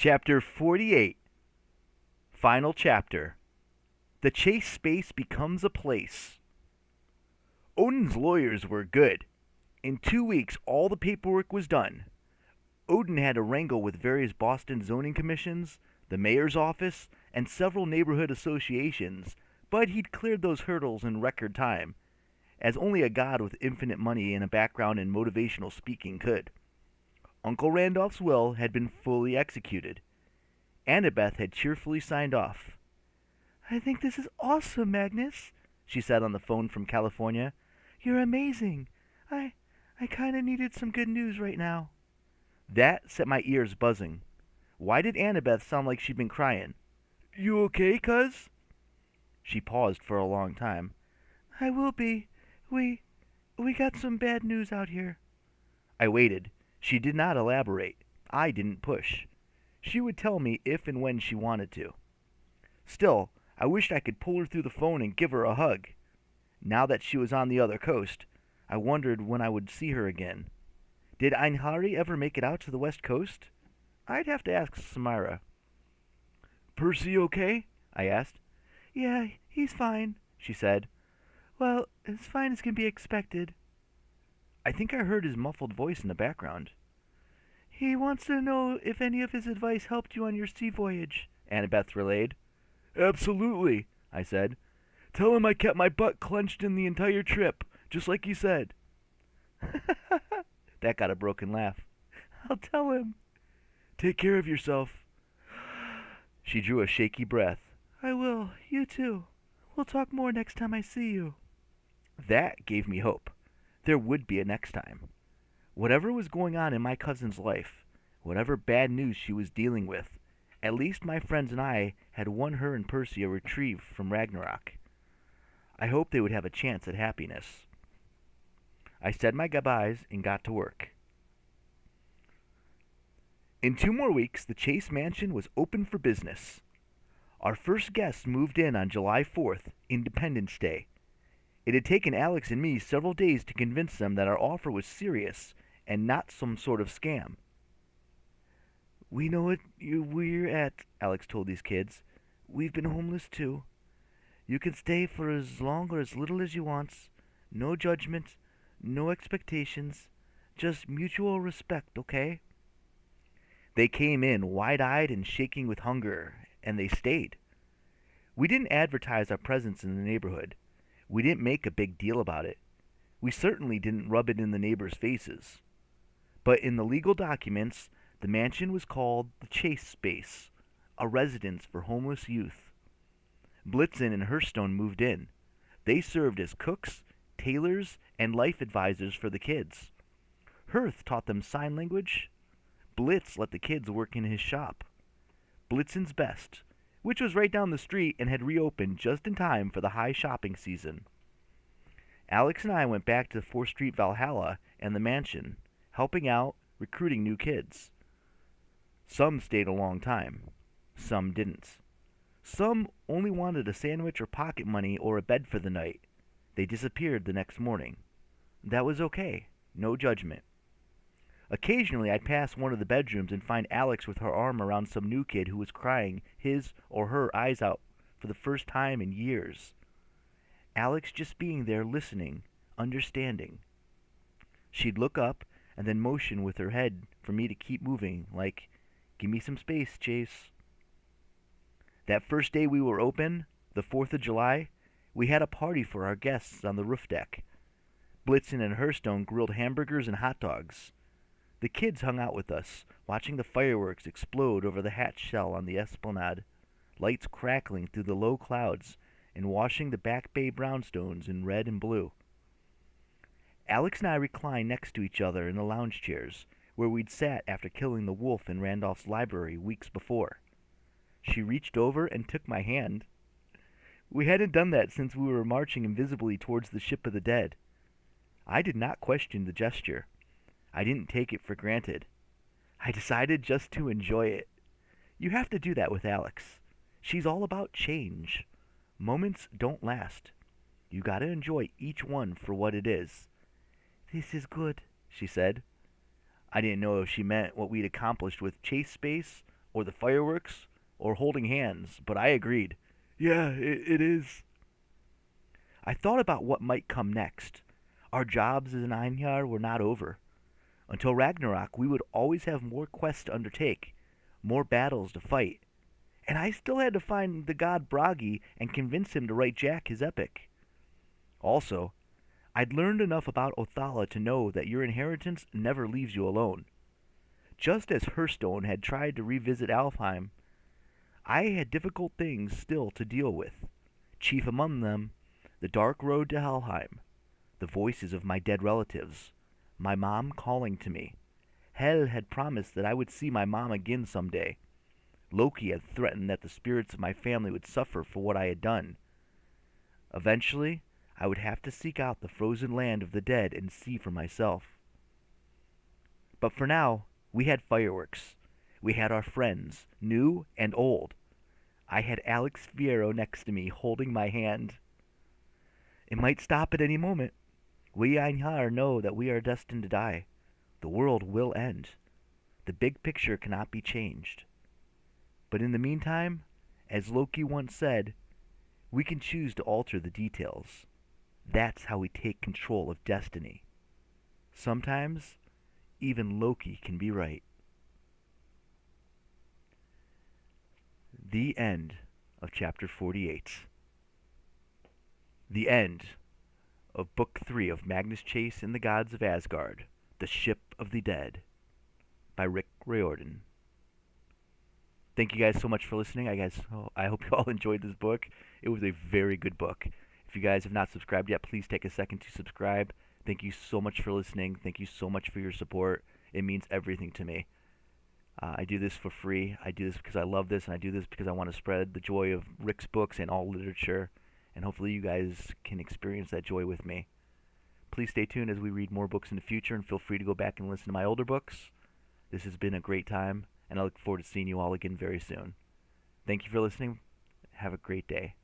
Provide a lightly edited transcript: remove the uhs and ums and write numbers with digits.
Chapter 48. Final chapter. The chase space becomes a place. Odin's lawyers were good. In 2 weeks, all the paperwork was done. Odin had to wrangle with various Boston zoning commissions, the mayor's office, and several neighborhood associations, but he'd cleared those hurdles in record time, as only a god with infinite money and a background in motivational speaking could. Uncle Randolph's will had been fully executed. Annabeth had cheerfully signed off. "I think this is awesome, Magnus," she said on the phone from California. "You're amazing. I kinda needed some good news right now." That set my ears buzzing. Why did Annabeth sound like she'd been crying? "You okay, cuz?" She paused for a long time. "I will be. We got some bad news out here." I waited. She did not elaborate. I didn't push. She would tell me if and when she wanted to. Still, I wished I could pull her through the phone and give her a hug. Now that she was on the other coast, I wondered when I would see her again. Did Einhari ever make it out to the west coast? I'd have to ask Samira. "Percy okay?" I asked. "Yeah, he's fine," she said. "Well, as fine as can be expected." I think I heard his muffled voice in the background. "He wants to know if any of his advice helped you on your sea voyage," Annabeth relayed. "Absolutely," I said. "Tell him I kept my butt clenched in the entire trip, just like you said." That got a broken laugh. "I'll tell him." "Take care of yourself." She drew a shaky breath. "I will. You too. We'll talk more next time I see you." That gave me hope. There would be a next time. Whatever was going on in my cousin's life, whatever bad news she was dealing with, at least my friends and I had won her and Percy a reprieve from Ragnarok. I hoped they would have a chance at happiness. I said my goodbyes and got to work. In 2 more weeks, the Chase Mansion was open for business. Our first guests moved in on July 4th, Independence Day. It had taken Alex and me several days to convince them that our offer was serious and not some sort of scam. "We know what we're at," Alex told these kids. "We've been homeless too. You can stay for as long or as little as you want. No judgment, no expectations, just mutual respect, okay?" They came in wide-eyed and shaking with hunger, and they stayed. We didn't advertise our presence in the neighborhood. We didn't make a big deal about it. We certainly didn't rub it in the neighbors' faces. But in the legal documents, the mansion was called the Chase Space, a residence for homeless youth. Blitzen and Hurstone moved in. They served as cooks, tailors, and life advisors for the kids. Hirth taught them sign language. Blitz let the kids work in his shop. Blitzen's Best, which was right down the street and had reopened just in time for the high shopping season. Alex and I went back to 4th Street Valhalla and the mansion, helping out, recruiting new kids. Some stayed a long time. Some didn't. Some only wanted a sandwich or pocket money or a bed for the night. They disappeared the next morning. That was okay. No judgment. Occasionally, I'd pass one of the bedrooms and find Alex with her arm around some new kid who was crying his or her eyes out for the first time in years. Alex just being there listening, understanding. She'd look up and then motion with her head for me to keep moving, like, "Give me some space, Chase." That first day we were open, the 4th of July, we had a party for our guests on the roof deck. Blitzen and Hurstone grilled hamburgers and hot dogs. The kids hung out with us, watching the fireworks explode over the hatch shell on the esplanade, lights crackling through the low clouds and washing the Back Bay brownstones in red and blue. Alex and I reclined next to each other in the lounge chairs, where we'd sat after killing the wolf in Randolph's library weeks before. She reached over and took my hand. We hadn't done that since we were marching invisibly towards the ship of the dead. I did not question the gesture. I didn't take it for granted. I decided just to enjoy it. You have to do that with Alex. She's all about change. Moments don't last. You gotta enjoy each one for what it is. "This is good," she said. I didn't know if she meant what we'd accomplished with Chase Space or the fireworks, or holding hands, but I agreed. Yeah, it is. I thought about what might come next. Our jobs as an Einhjar were not over. Until Ragnarok, we would always have more quests to undertake, more battles to fight, and I still had to find the god Bragi and convince him to write Jack his epic. Also, I'd learned enough about Othala to know that your inheritance never leaves you alone. Just as Hearthstone had tried to revisit Alfheim, I had difficult things still to deal with. Chief among them, the dark road to Helheim, the voices of my dead relatives, my mom calling to me. Hel had promised that I would see my mom again someday. Loki had threatened that the spirits of my family would suffer for what I had done. Eventually, I would have to seek out the frozen land of the dead and see for myself. But for now, we had fireworks. We had our friends, new and old. I had Alex Fierro next to me, holding my hand. It might stop at any moment. We Einhjar know that we are destined to die. The world will end. The big picture cannot be changed. But in the meantime, as Loki once said, we can choose to alter the details. That's how we take control of destiny. Sometimes, even Loki can be right. The end of Chapter 48. The end of Book 3 of Magnus Chase and the Gods of Asgard, The Ship of the Dead, by Rick Riordan. Thank you guys so much for listening. I hope you all enjoyed this book. It was a very good book. If you guys have not subscribed yet, please take a second to subscribe. Thank you so much for listening. Thank you so much for your support. It means everything to me. I do this for free. I do this because I love this, and I do this because I want to spread the joy of Rick's books and all literature, and hopefully you guys can experience that joy with me. Please stay tuned as we read more books in the future, and feel free to go back and listen to my older books. This has been a great time, and I look forward to seeing you all again very soon. Thank you for listening. Have a great day.